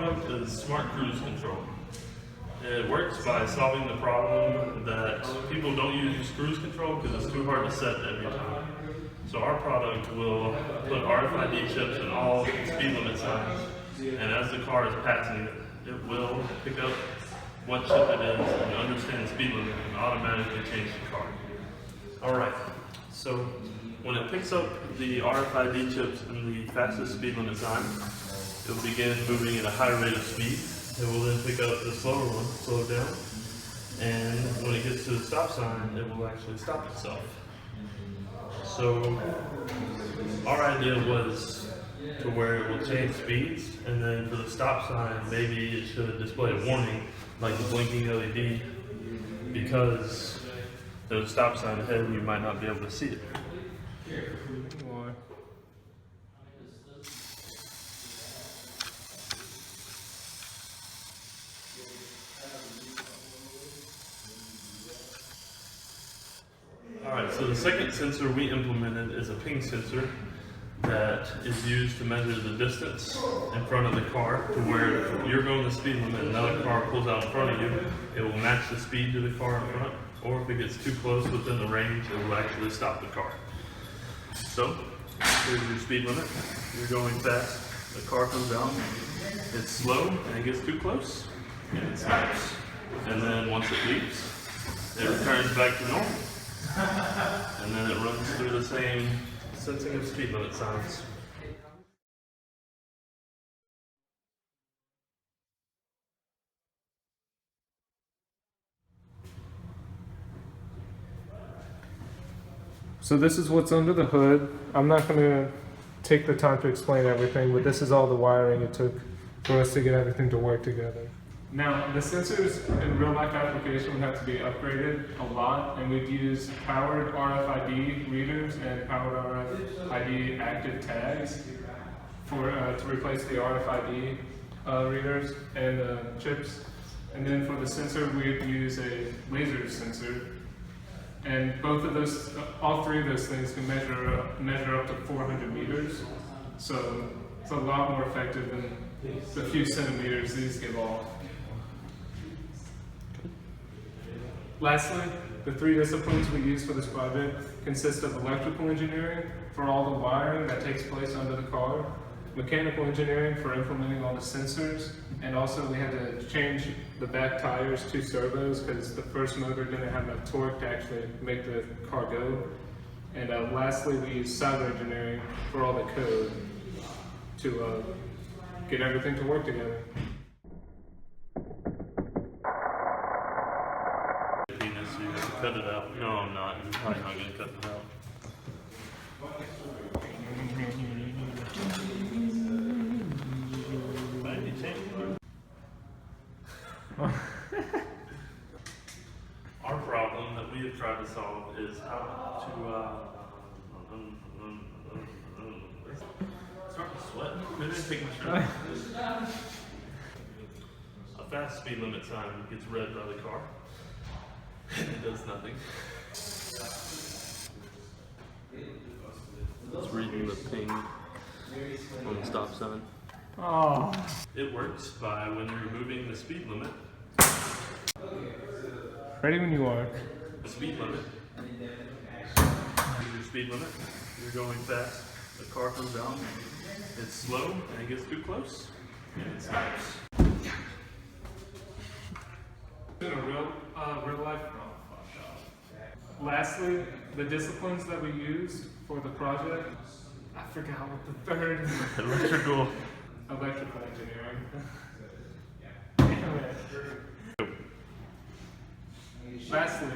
product is Smart Cruise Control. It works by solving the problem that people don't use cruise control because it's too hard to set every time. So our product will put RFID chips in all speed limit signs, and as the car is passing it, it will pick up what chip it is and understand the speed limit and automatically change the car. Alright, so when it picks up the RFID chips in the fastest speed limit sign, it will begin moving at a high rate of speed. It will then pick up the slower one, slow it down, and when it gets to the stop sign, it will actually stop itself. So our idea was to where it will change speeds, and then for the stop sign, maybe it should display a warning, like the blinking LED, because there's a stop sign ahead and you might not be able to see it. Alright, so the second sensor we implemented is a ping sensor that is used to measure the distance in front of the car to where if you're going the speed limit and another car pulls out in front of you, it will match the speed to the car in front, or if it gets too close within the range, it will actually stop the car. So, here's your speed limit. You're going fast, the car comes out, it's slow, and it gets too close, and it stops. And then once it leaves, it returns back to normal. And then it runs through the same sensing of speed limit signs. So this is what's under the hood. I'm not going to take the time to explain everything, but this is all the wiring it took for us to get everything to work together. Now, the sensors in real life application would have to be upgraded a lot, and we'd use powered RFID readers and powered RFID active tags to replace the RFID readers and chips. And then for the sensor, we'd use a laser sensor. And both of those, all three of those things can measure up to 400 meters. So it's a lot more effective than the few centimeters these give off. Lastly, the three disciplines we use for this project consist of electrical engineering for all the wiring that takes place under the car, mechanical engineering for implementing all the sensors, and also we had to change the back tires to servos because the first motor didn't have enough torque to actually make the car go. And lastly, we use cyber engineering for all the code to get everything to work together. So you have to cut it out. No, I'm not. I'm probably not going to cut it out. Our problem that we have tried to solve is how to starting to sweat. Maybe I take my shirt off. A fast speed limit sign gets read by the car. It does nothing. It's reading the ping on the stop sign. Oh. It works by when you're moving the speed limit. Ready when you are. The speed limit. Here's your speed limit. You're going fast. The car comes out. It's slow and it gets too close. And it stops. In a real life. Lastly, the disciplines that we used for the project, I forgot what the third. Electrical engineering. Lastly,